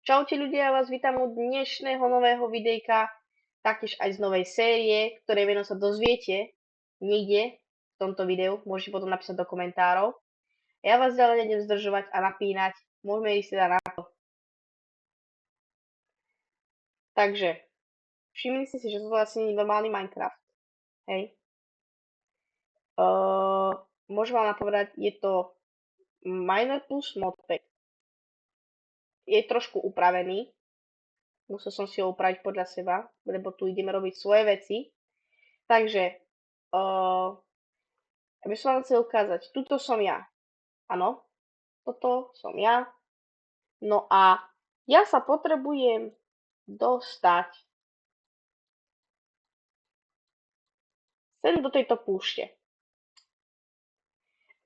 Čaute ľudia, ja vás vítam u dnešného nového videjka, taktiež aj z novej série, ktorej meno sa dozviete niekde v tomto videu, môžete potom napísať do komentárov. Ja vás ďalej nejdem zdržovať a napínať, môžeme ísť teda na to. Takže, všimli ste si, že toto asi nie je normálny Minecraft, hej? Môžem vám napovedať, je to Miner plus modpack. Je trošku upravený, musel som si ho upraviť podľa seba, lebo tu ideme robiť svoje veci. Takže, ja by som vám chcel ukázať, tuto som ja. Áno, toto som ja. No a ja sa potrebujem dostať sem do tejto púšte.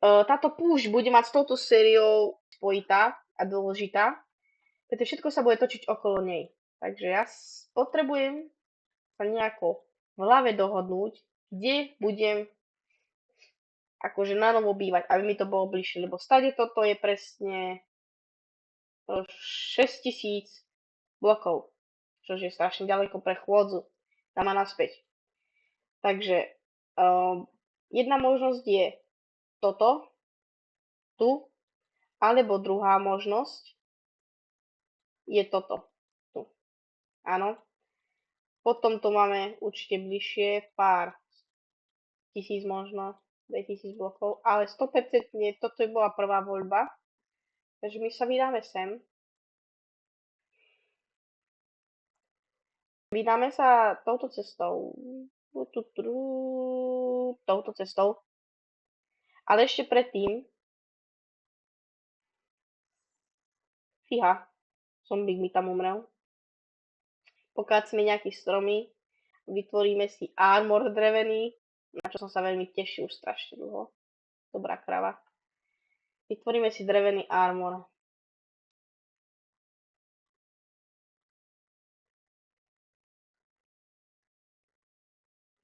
Táto púšť bude mať s touto sériou spojitá a dôležitá, pretože všetko sa bude točiť okolo nej. Takže ja potrebujem sa nejako v hlave dohodnúť, kde budem akože na novo bývať, aby mi to bolo bližšie, lebo stade toto je presne 6000 blokov, čo je strašne ďaleko pre chôdzu tam a naspäť. Takže jedna možnosť je toto, tu, alebo druhá možnosť je toto, tu. Áno. Potom to máme určite bližšie, pár tisíc možno, 2000 blokov, ale 100% toto by bola prvá voľba. Takže my sa vydáme sem. Vydáme sa touto cestou. Touto cestou. Ale ešte predtým, fíha, zombík mi tam umrel. Pokácime nejaké stromy, vytvoríme si armor drevený, na čo som sa veľmi tešil už strašne dlho. Dobrá krava. Vytvoríme si drevený armor.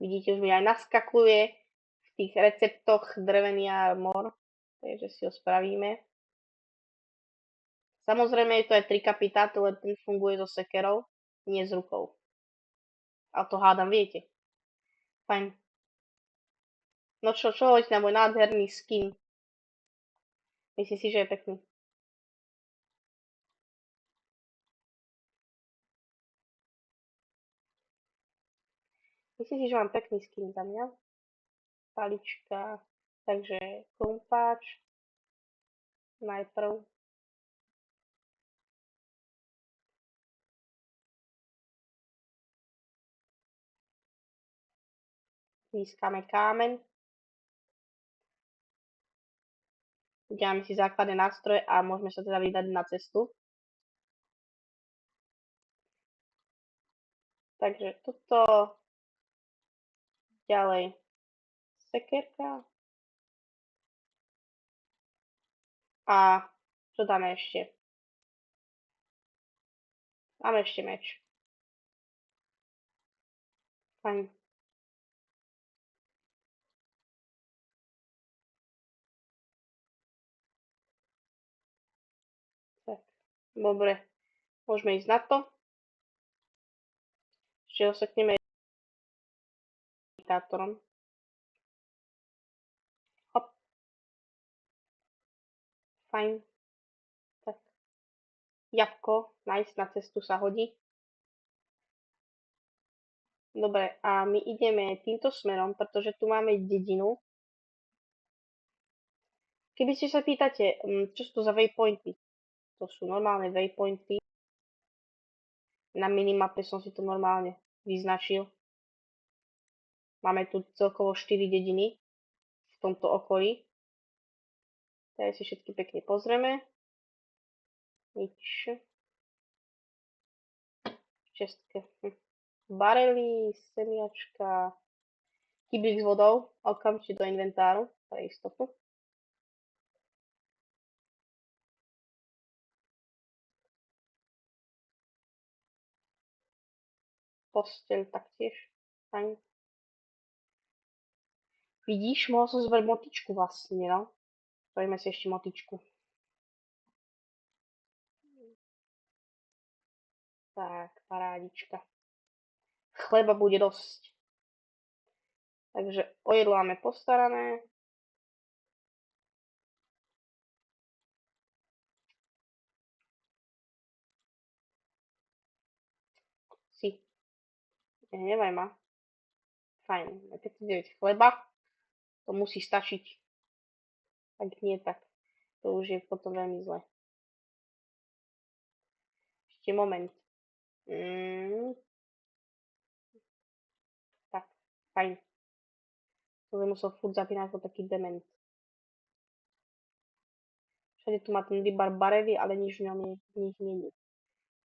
Vidíte, už mi aj naskakuje v tých receptoch drevený armor, takže si ho spravíme. Samozrejme je to aj trikapitát, len ten funguje so sekerou, nie s rukou. A to hádam viete. Fajn. No čo, hoďte na môj nádherný skin. Myslím si, že je pekný. Myslím si, že mám pekný skin za mňa. Palička. Takže klumpáč. Najprv. Získame kámeň. Uděláme si základné nástroje a môžeme sa teda vydať na cestu. Takže toto. Ďalej. Sekerka. A čo dáme ešte? Dáme ešte meč. Fajn. Tak, dobre. Môžeme ísť na to. Ešte osekneme indikátorom. Hop. Fajn. Tak. Jabko, nice, na cestu sa hodí. Dobre, a my ideme týmto smerom, pretože tu máme dedinu. Keby ste sa pýtate, čo sú to za waypointy, to sú normálne waypointy. Na minimape som si to normálne vyznačil. Máme tu celkovo 4 dediny v tomto okolí. Teraz si všetky pekne pozrieme. Nič. Čestke. Barely, semiačka, kyblík s vodou, okamžite do inventáru, pre istotu. Posteľ taktiež. Fajn. Vidíš, mohol som zobrať motičku vlastne, no. Spravíme si ešte motičku. Tak, parádička. Chleba bude dosť. Takže o jedlo máme postarané. Si. Nehnevaj ma. Fajn. 509 chleba. To musí stačiť. Ak nie, tak to už je potom veľmi zle. Ešte moment. Tak, fajn. To by musel furt zapínať ako taký dement. Všade tu má ten rybar barevy, ale nič v ňom nič není.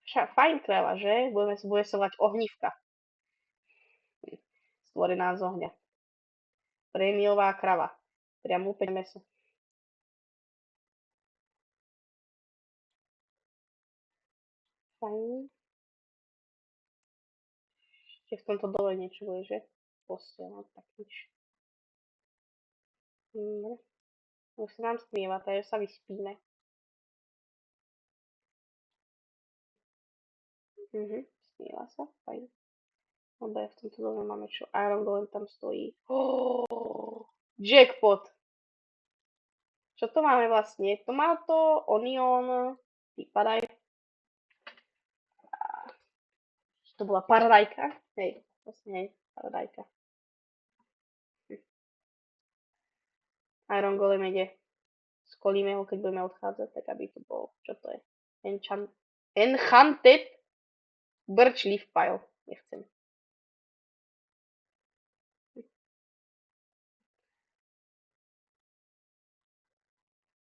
Fajn kráva, že? Bude sa volať ohnívka. Stvorená z ohňa. Prémiová krava. Priam úplne meso. Fajn. Ešte v tomto dole niečo bude, že? Posteľ, no tak nič. Dobre. Už sa nám stmieva, takže sa vyspíme. Stmieva sa, fajn. Dobre, v tomto dole máme čo? Iron Golem tam stojí. Jackpot! Čo to máme vlastne? Tomato, onion, vypadaj. To bola paradajka? Hej, vlastne hej, paradajka. Iron Golem ide. Skolíme ho, keď budeme odchádzať, tak aby to bolo. Čo to je? Enchanted Birch Leaf Pile. Nechcem.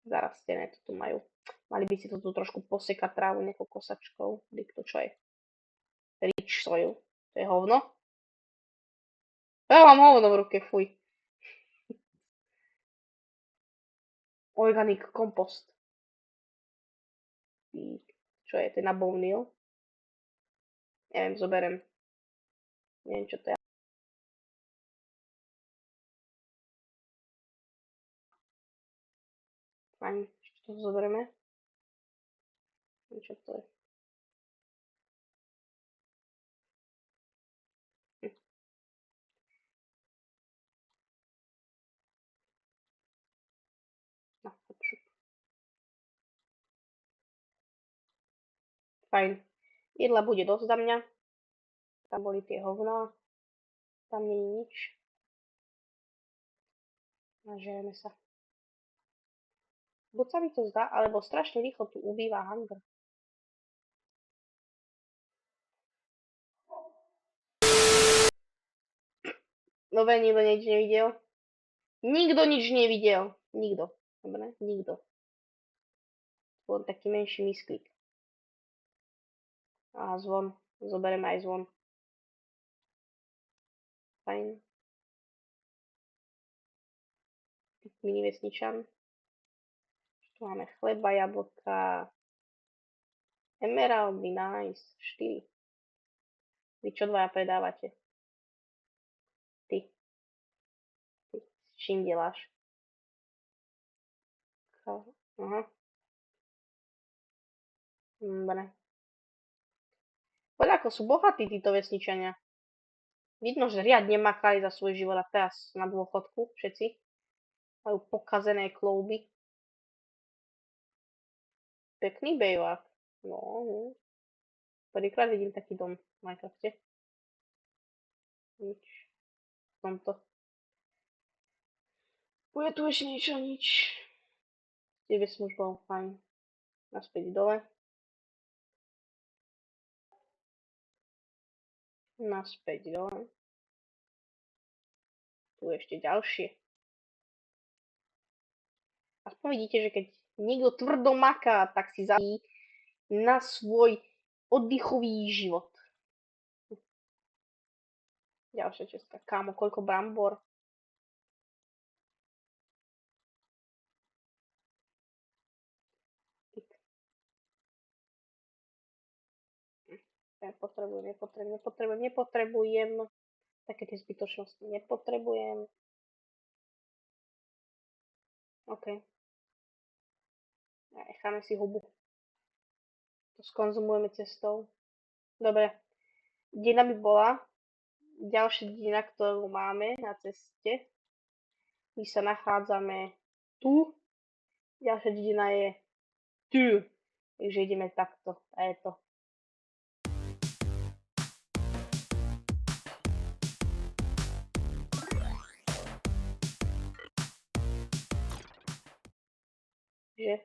Zarastené to tu majú. Mali by si to tu trošku posekať trávu nejakou kosačkou. To čo je? Rich soil. To je hovno? Ja mám hovno v ruke, fuj. Organic compost. Čo je? To je na bone. Neviem, zoberem. Neviem, čo to je. Fajn, ešte to zoberieme. Neviem, čo to je. No, fajn. Jedla bude dosť za mňa. Tam boli tie hovná. Tam nie je nič. Nažijeme sa. Buď sa mi to zdá, alebo strašne rýchlo tu ubýva hunger. Dobre, nikto nič nevidel. Nikto nič nevidel. Nikto. Dobre, nikto. Len taký menší misklík. A zvon. Zoberiem aj zvon. Fajn. Mini vesničan. Tu máme chleba, jablka. Emeraldy, nice. 4. Vy čo dvaja predávate? Ty. S čím deláš? Aha. Dobre. Poľa ako sú bohatí títo vesničania. Vidno, že riadne makali za svoj život a teraz na dôchodku všetci. Majú pokazené klouby. Pekný bejvák. No. Prvýkrát vidím taký dom v Minecrafte. Nič. V tomto. Bude tu ešte niečo, nič. Tebe som už bol fajn. Naspäť dole. Naspäť dole. Tu ešte ďalšie. Aspoň vidíte, že keď niekto tvrdo maká, tak si zabí na svoj oddychový život. Ďalšia česká. Kámo, koľko brambor. Nepotrebujem. Také tie zbytočnosti nepotrebujem. OK. Necháme si hubu. To skonzumujeme cestou. Dobre. Dedina by bola ďalšia dedina, ktorú máme na ceste. My sa nachádzame tu. Ďalšia dedina je tu. Takže ideme takto. A je to. Že?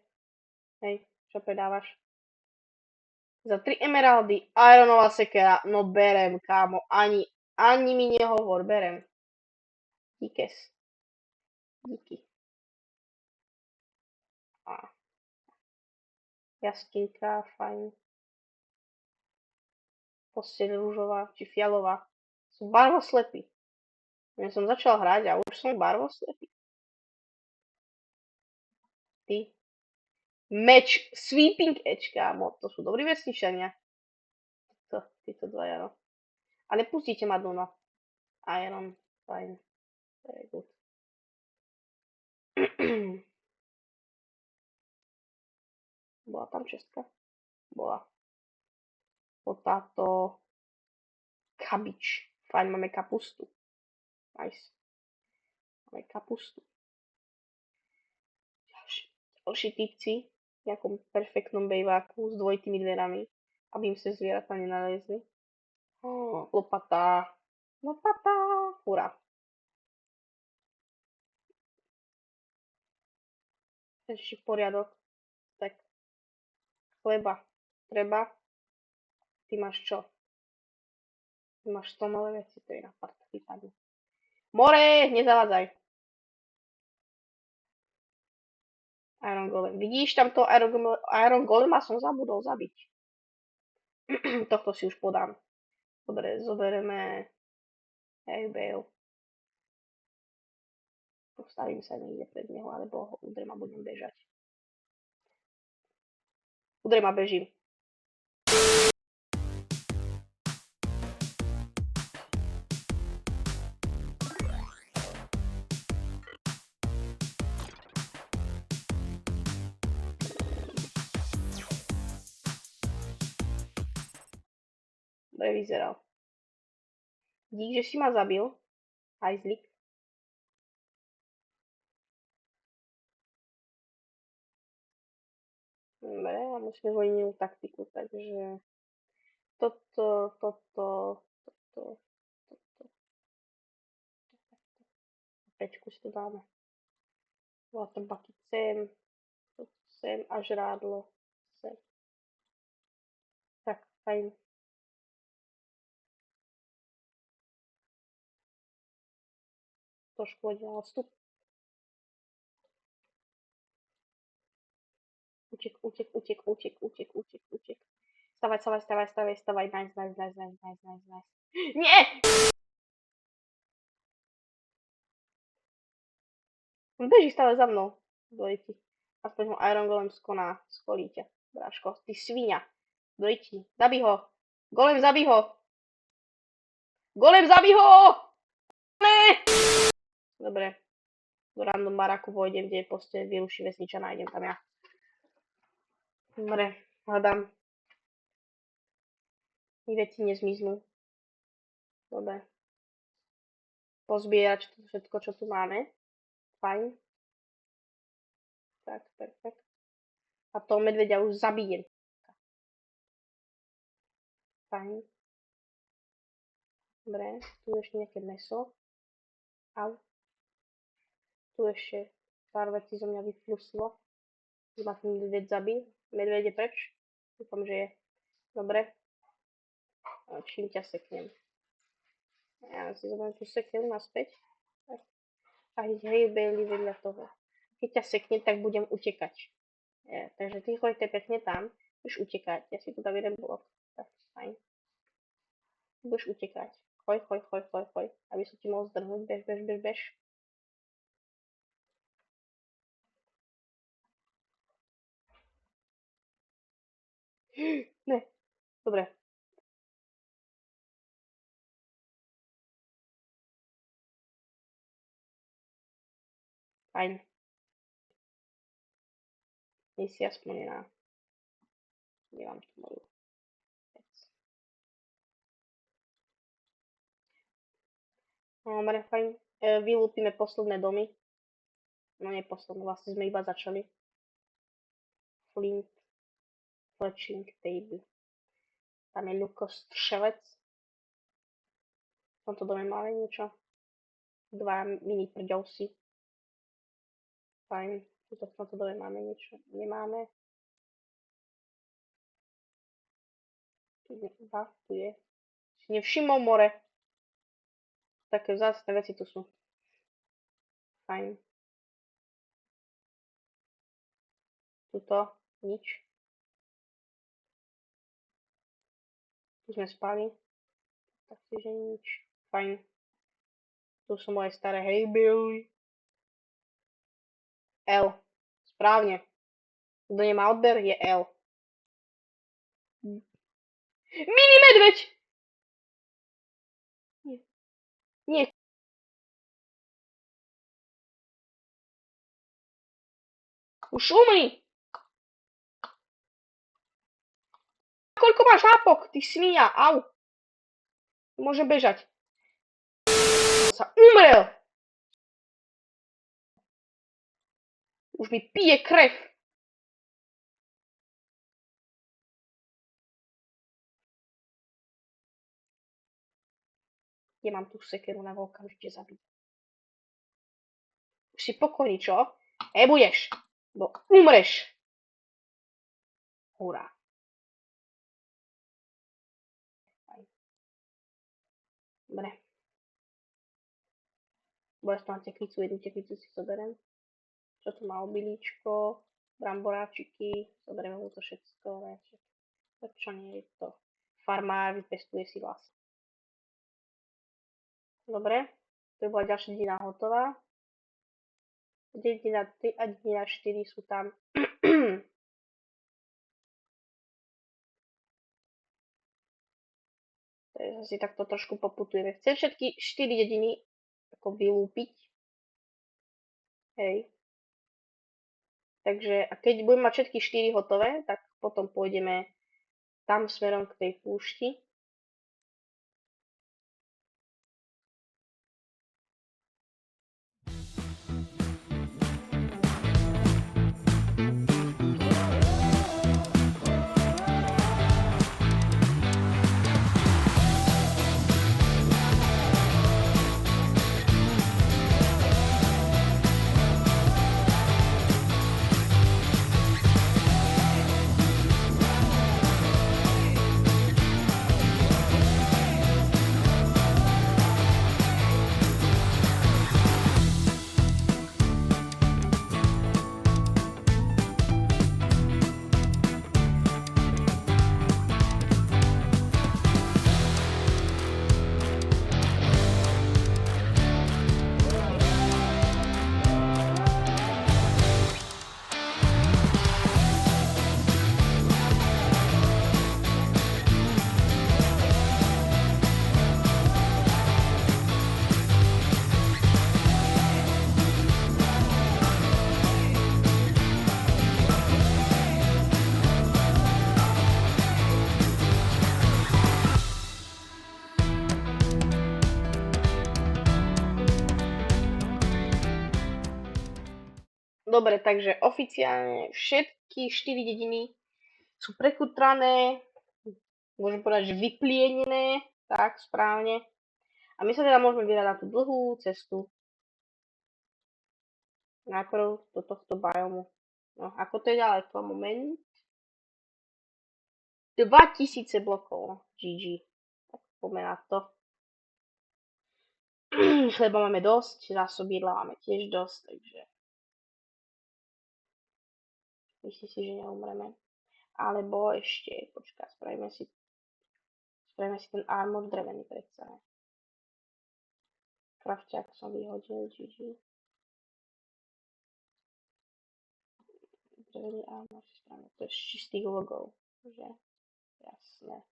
Hej, čo predávaš? Za 3 emeraldy, ironová sekera, no berem, kámo, ani mi nehovor, berem. Díkes. Díky. A jaskinka, fajn. Posteľ rúžová, či fialová. Som barvoslepý. Ja som začal hrať a už som barvoslepý. Ty. Meč, sweeping edge, kámo, to sú dobrí vesničania. Títo dvaja, no. A nepustíte ma dnu, no. Iron, fajn. Very good. Bola tam čestka? Bola. Potáto. Kabič. Fajn, máme kapustu. Nice. Máme kapustu. Ďalší typci v nejakom perfektnom bejváku s dvojitými dverami, aby im sa zvieratá nenalezli. Lopata. Lopata. Hurá. Ešte poriadok. Tak. Chleba. Treba. Ty máš čo? Ty máš 100 nové veci, to je na part vypadne. More, nezavádzaj. Iron Golem. Vidíš, tamto Iron Golema som zabudol zabiť. Tohto si už podám. Dobre, zoberieme Bale. Postavím sa niekde pred neho, alebo ho udrem a budem bežať. Udrem a bežím. Dobre vyzeral. Dík, že si ma zabil. Hajzlik. Dobre, a musíme zvoliť inú taktiku, takže toto. Pečku si to dáme. Waterbucket sem a žrádlo sem. Tak, fajn. Trošku hodím odstup. Utek. Stavaj. Nice. Nie! On beží stále za mnou. Dojti. Aspoň ho Iron Golem skoná. Skolí ťa, bráško. Ty svinia. Dojti. Zabij ho. Golem, zabij ho. Golem, zabij ho! Ne! Dobre. Do random baraku vojdem, kde je proste vyruší vesniča, nájdem tam ja. Dobre, hľadám. Veci nezmiznú. Dobre. Pozbierať všetko, čo tu máme. Fajn. Tak, perfekt. A toho medveďa už zabijem. Fajn. Dobre, tu ešte nejaké meso. Au. Tu ešte pár vecí zo mňa vyfluslo. Ma ten medveď zabil. Medveď je preč. Dúfam, že je. Dobre. Čím ťa seknem. Ja si zoberiem tú seknem naspäť. A hej, Bailey vedľa toho. Keď ťa seknem, tak budem utekať. Takže ty choďte pekne tam. Budeš utekať. Ja si tu dám jeden blok. Tak, fajn. Budeš utekať. Choj. Aby som ti mohol zdrhnúť. Bež. Ne. Dobre. Fajn. Nie si aspoň nemám tu moju vec. Dobre, fajn. Vylúpime posledné domy. No nie posledné, vlastne sme iba začali. Flint, fletching table. Tam je Luko Stršelec. V tomto dome máme niečo. 2 mini prďovsi. Fajn. Tuto v tomto dome máme niečo. Nemáme. Tu je. Si nevšimol more. Také vzácne veci tu sú. Fajn. Tuto nič. Tu sme spali. Takže nič. Fajn. Tu sú moje staré hejbilly. L. Správne. Kto nemá odber, je L. Mini medveď! Nie. Už umri! Koľko máš hápok, ty svinia, au. Môže bežať. Sa umrel! Už mi pije krev. Ja mám tú sekeru na okamžite zabiť. Už si pokojný, čo? Nebudeš, bo umreš. Hurá. Dobre. Bude to na tekvicu, jednu tekvicu si zoberiem. Čo tu má obilíčko, bramboráčiky, zoberieme mu to všetko. Čo nie je to? Farmár vypestuje si vlastne. Dobre, to bola ďalšia dedina hotová. Dedina 3 a dedina 4 sú tam. Takže si takto trošku poputujeme. Chcem všetky 4 dediny ako vylúpiť. Hej. Takže a keď budeme mať všetky 4 hotové, tak potom pôjdeme tam smerom k tej púšti. Dobre, takže oficiálne všetky 4 dediny sú prekutrané, môžem povedať, že vyplienené, tak správne. A my sa teda môžeme vydať na tú dlhú cestu. Najprv do tohto biomu. No, ako to je ďaleko? Moment. 2000 blokov. GG. Tak poďme na to. Chleba máme dosť, zásob jedla máme tiež dosť, takže myslím si, že neumreme. Alebo ešte, počkaj, spravíme si ten armor drevený predsa. Krafťák som vyhodil, GG. Drevený armor si spravíme, to je z čistých logov, že? Jasné.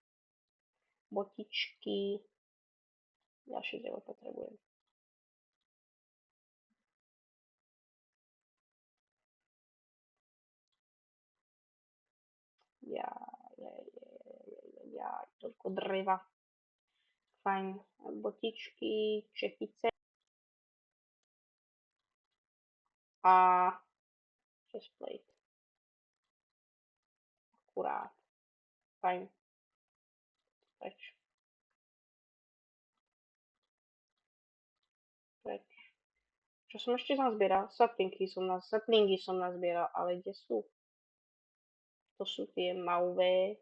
Botičky. Ďalšie drevo potrebujem. Ja, toľko dreva. Fajn. Botičky, čepice. A chestplate. Akurát. Fajn. Preč. Preč. Čo som ešte nazbieral? Saplingy som nazbieral, ale kde sú? To sú tie mauvé.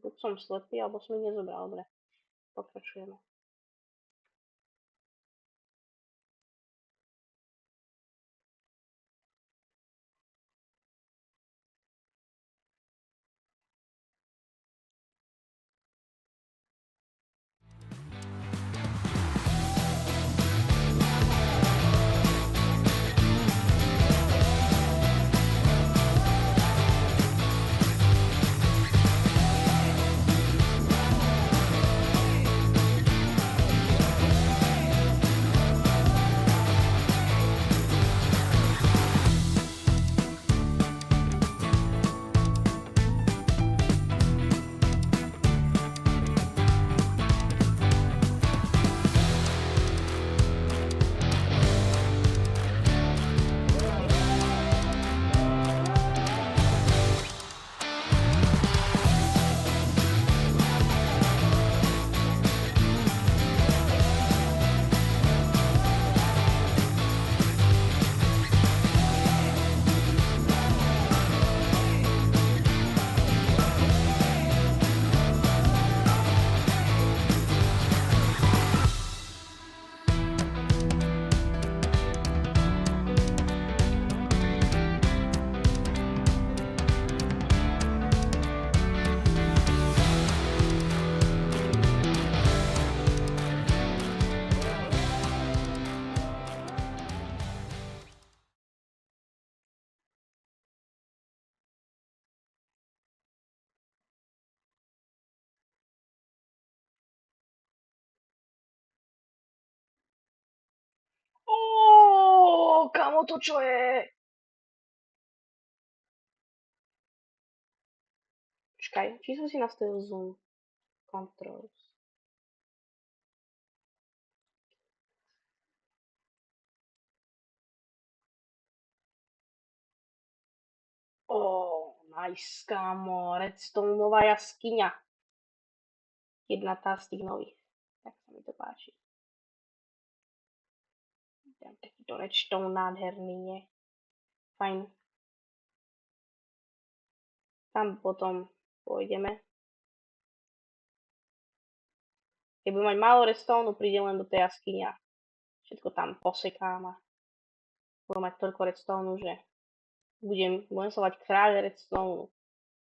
Buď som slepý, alebo som ich nezobral. Dobre, pokračujeme. Kamo, to čo je? Počkaj, či som si nastavil zoom controls. Nice, kámo, redstoneová jaskyňa. Jedna tá z tých nových. Tak sa mi to páči. Takýto redstone nádherný, nie? Fajn. Tam potom pôjdeme. Keď budem mať málo redstone, prídem len do tej jaskyňa. Všetko tam posekám a budem mať toľko redstone, že budem sa volať kráľ redstone.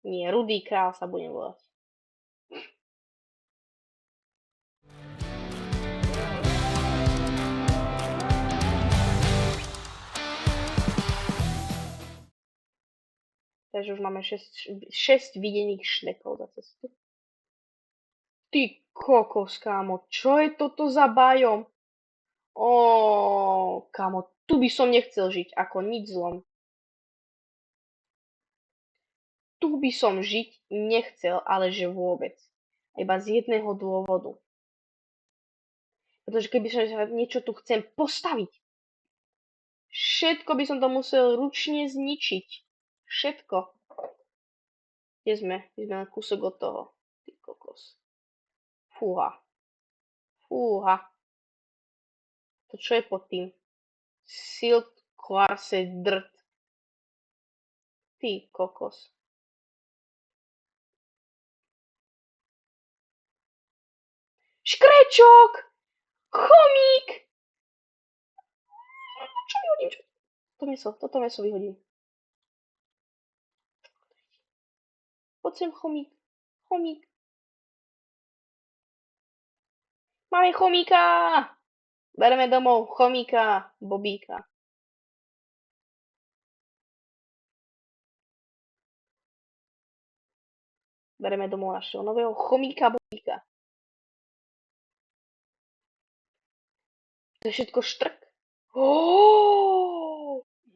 Nie, rudý král sa budem volať. Takže už máme 6 videných šnekov za cestu. Ty kokos, kámo, čo je toto za bajom? Kámo, tu by som nechcel žiť, ako nič zlom. Tu by som žiť nechcel, ale že vôbec. Iba z jedného dôvodu. Pretože keby som niečo tu chcem postaviť, všetko by som to musel ručne zničiť. Všetko. Kde sme? My sme len kúsok od toho. Ty kokos. Fúha. Fúha. To čo je pod tým? Silt quartz drt. Ty kokos. Škrečok! Chomík! Čo vyhodím? Toto meso vyhodím. Poď sem, chomík. Chomík. Máme chomíka! Bereme domov chomíka, Bobíka. Bereme domov našeho nového chomíka, Bobíka. To je všetko štrk.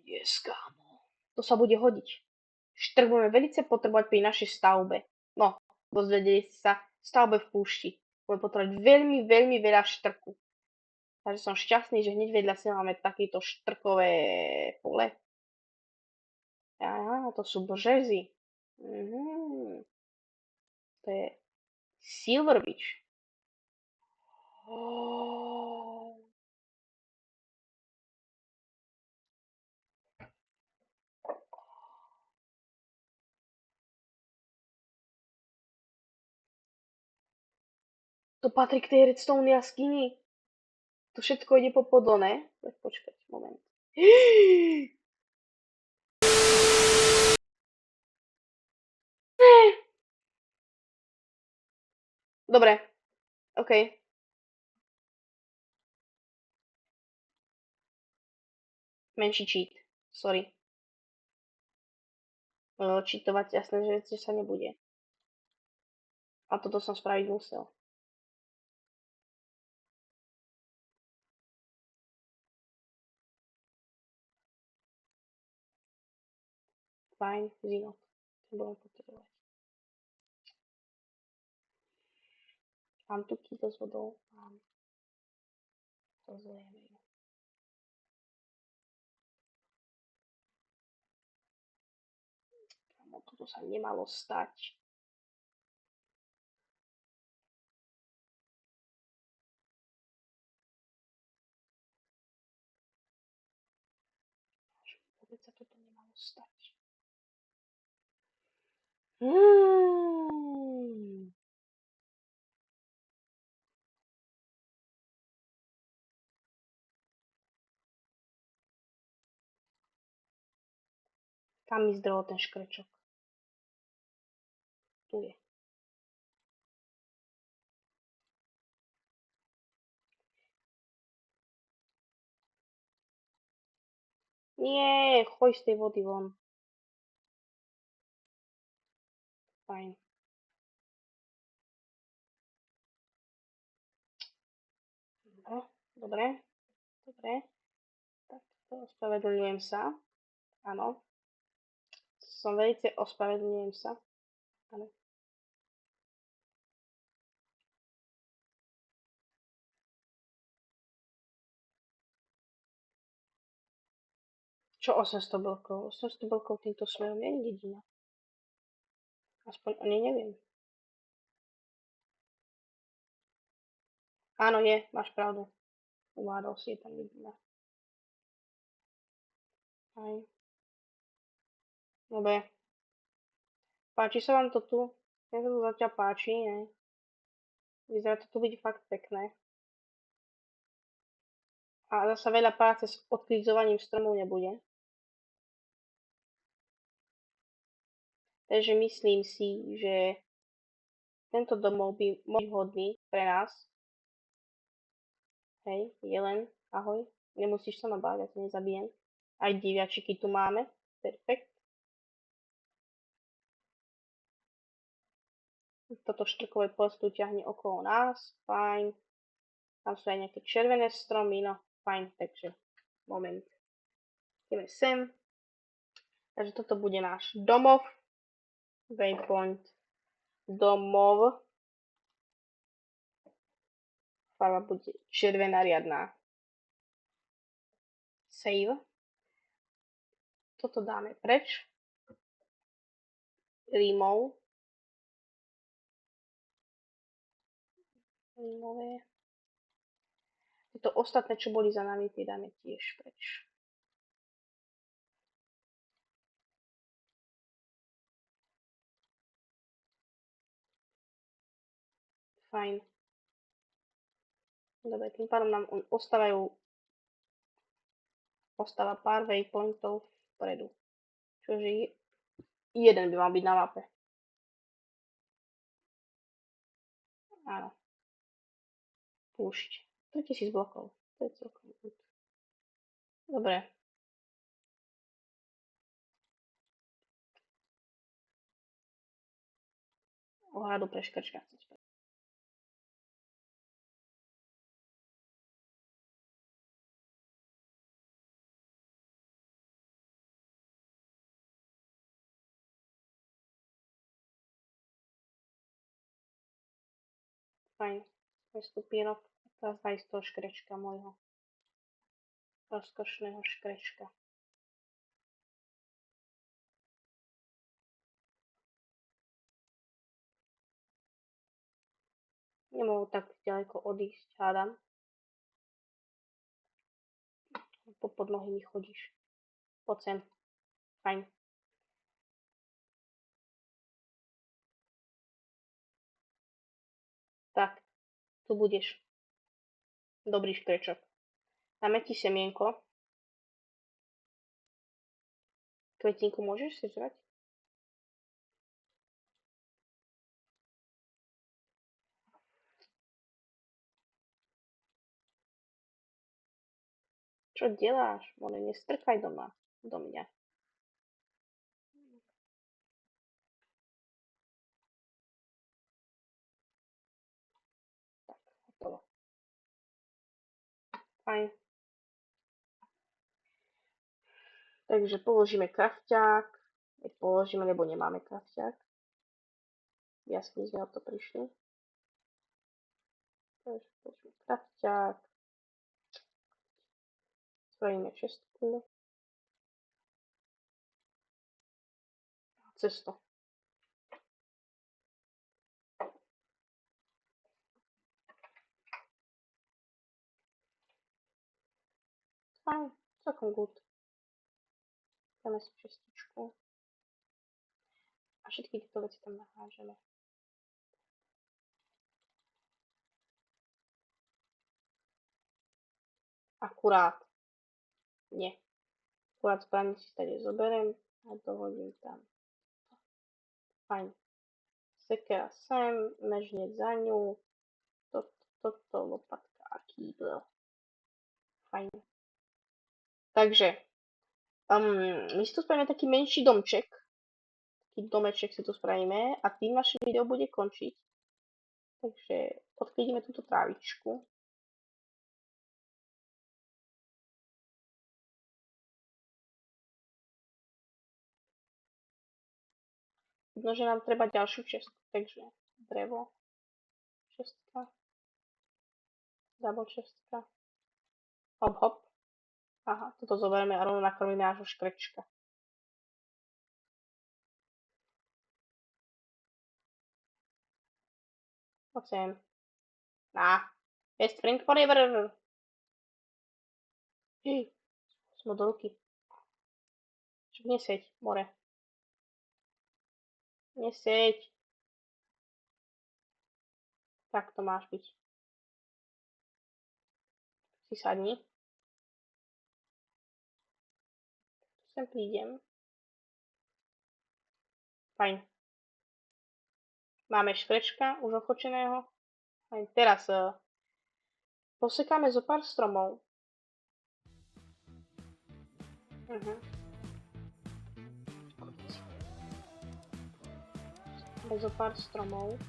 Yes, kámo. To sa bude hodiť. Štrk budeme velice potrebovať pri našej stavbe. No, dozvedeli ste sa, stavbe v púšti. Budeme potrebovať veľmi, veľmi veľa štrku. Takže som šťastný, že hneď vedľa si máme takéto štrkové pole. Aha, to sú březy. To je Silver Beach. To patrí k tej redstone jaskyni. To všetko ide po podlone. Tak počkať, moment. Dobre, OK. Menší cheat, sorry. Cheatovať jasné, že sa nebude. A toto som spraviť musel. Fajn, zinok. To budem potrebovať. Mám tu kýto s vodou. Mám. To zlejeme. Toto sa nemalo stať. Vôbec sa toto nemalo stať. Kam mi zdrhol ten škrečok? Tu je. Nie, choj z tej vody von. Fajn. Dobre. Tak, ospravedlňujem sa. Áno. Ospravedlňujem sa. Áno. Čo 800 blokov? 800 blokov týmto smerom nie je dedina. Aspoň o nej neviem. Áno, je, máš pravdu. Uvádol si, je tam dedina. Aj. Dobre. Páči sa vám to tu? Mne sa to zatiaľ páči, ne? Vyzerá to tu byť fakt pekné. A zasa veľa práce s odklidzovaním stromov nebude. Takže myslím si, že tento domov by mohol byť vhodný pre nás. Hej, jelen, ahoj. Nemusíš sa ma báť, ja to nezabijem. Aj diviačiky tu máme. Perfekt. Toto štrkové pole tu ťahne okolo nás. Fajn. Tam sú aj nejaké červené stromy, no fajn, takže moment. Ideme sem. Takže toto bude náš domov. Waypoint. Domov. Farba bude červená riadna. Save. Toto dáme preč. Remove. Remove. Tieto ostatné, čo boli za nami, tie dáme tiež preč. Fajn. Dobre, tým pádom nám ostáva pár waypointov vpredu. Čože jeden by mal byť na mape. Áno. Púšť. 3000 blokov. To je celkom good. Dobre. Ohradu preškrčkať. Fajn. Stupínok. Teraz daj z toho škrečka môjho. Rozkošného škrečka. Nemohol tak ďaleko odísť, hádam. Pod nohy mi chodíš. Poď sem. Fajn. Tak, tu budeš. Dobrý škrečok. Dáme ti semienko. Kvetinku môžeš si žrať? Čo deláš? More, nestrkaj do mňa. Tak, hotovo. Fajn. Takže položíme krafťák. Položíme, lebo nemáme krafťák. Jasne sme o to prišli. Takže položíme krafťák. Spravíme čestku. Cesto. Fajn, celkom good. Dáme si čestičku. A všetky tieto veci tam nahážeme. Akurát. Nie. Akurát zbraň si tady zoberiem a dohodím tam. Fajn. Sekera sem, mežnieť za ňu. Toto, lopatka a kýbel. Fajn. Takže, my si tu spravíme taký menší domček. Taký domeček si tu spravíme a tým naše video bude končiť. Takže odklidíme túto trávičku. Vidno, že nám treba ďalšiu čestku, takže drevo, čestka, double čestka, hop hop. Aha, toto zoberieme a rovno nakrmíme nášho škrečka. Poď sem. Best friend forever. Som do ruky. Čo neseď, more. Neseď. Tak to máš byť. Si sadni. Sem prídem. Fajn. Máme škrečka už ochočeného. Fajn. Teraz posekáme zo pár stromov. Dáme zo pár stromov.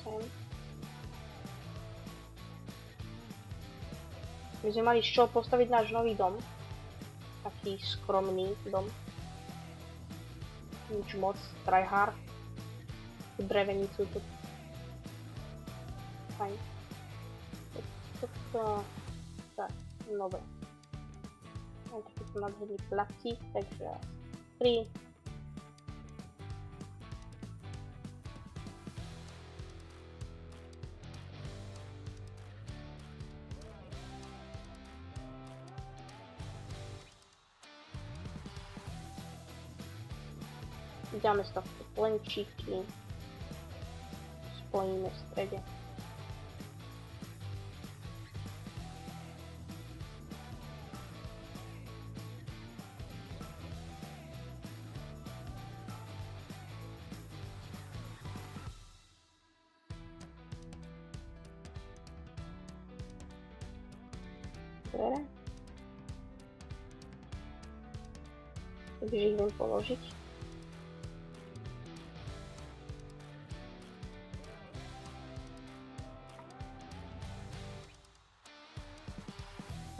Sem. My sme mali z čoho postaviť náš nový dom. Taký skromný dom. Nič moc, tryhard. Drevenicu tu. Fajn. Toto. Tak, nové. Mám takýto nádherný placík, takže 3. Dáme si takto plenčíky. Spojíme v strede. Dobre. Takže ich viem položiť.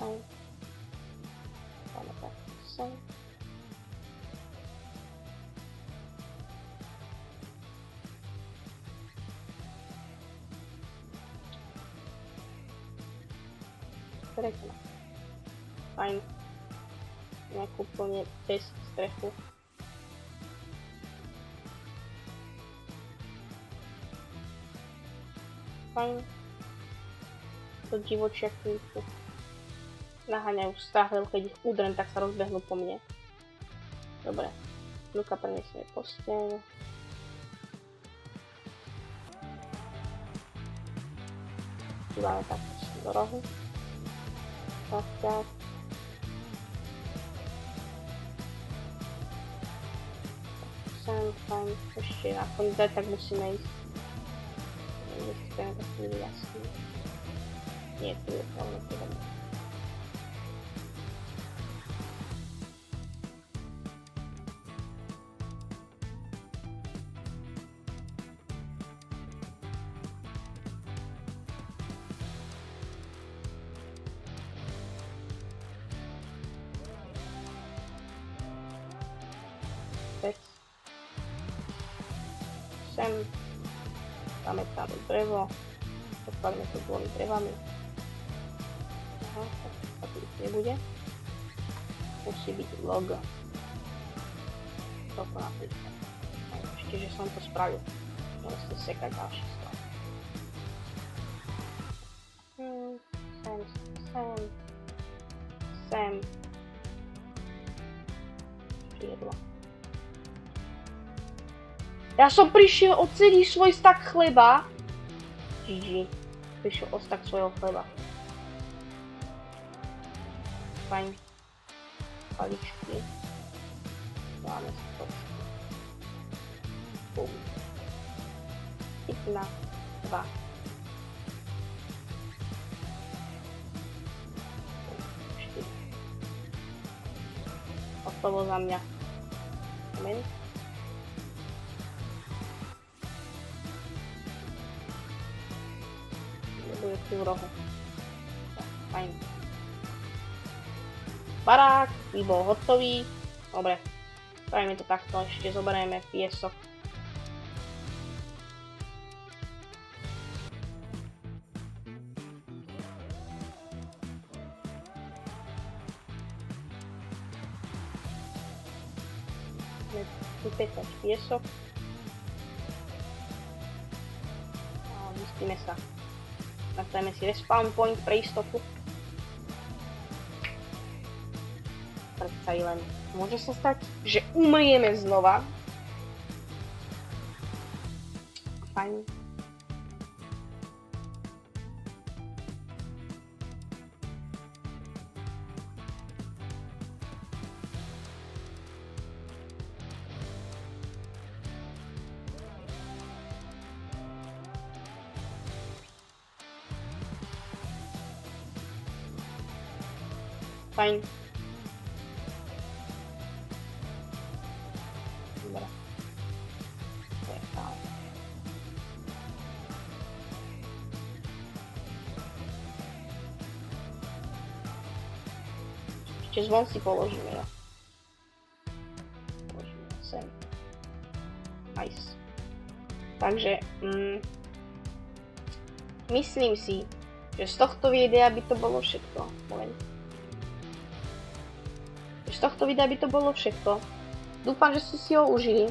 Fajn. Dáme tak sem. strecha. Fajn. Nejakú úplne bez strechu. Fajn. To divočiaky naháňajú strach, lebo keď ich udrem, tak sa rozbehnú po mne. Dobre. Luka preniesme posteň. Dáme tak do rohu. Tak. Sem, fajn. Ešte nakoniec aj tak musíme ísť. Nechceme to chvíli jasný. Nie, tu je to podobné. Sem. Dáme tam drevo. Odpalíme to dvomi drevami. Aha, tak to už nebude. Musí byť logo. Toto napríklad. Ešte, že som to spravil. Môžete sekať ďalší stav. Sem. Ešte jedlo. Ja som prišiel o celý svoj stak chleba. GG. Prišiel o stak svojho chleba. Fajn. Paličky. Dáme si to. Bum. 1, 2. Hotovo za mňa. Moment. Bude tu v rohu. Tak, fajn. Barák by bol hotový. Dobre. Spravíme to takto. Ešte zoberieme piesok. Vypetať piesok. A zistíme sa. Nastavíme si respawn point pre istotu. Predsa len môže sa stať, že umrieme znova. Fajn. Fajn. Dobre. To je fajn. Ešte zvon si položíme, jo. Položíme sem. Nice. Takže, myslím si, že z tohto videa by to bolo všetko. Moment. Z tohto videa by to bolo všetko. Dúfam, že ste si ho užili.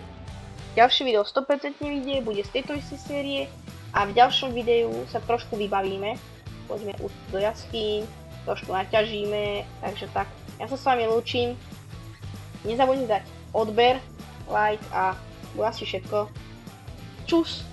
Ďalšie video 100% vyjde, bude z tejto istej série a v ďalšom videu sa trošku vybavíme. Poďme do jaskýň, trošku naťažíme, takže tak. Ja sa s vami lúčim. Nezabudnite dať odber, like a bude asi všetko. Čus!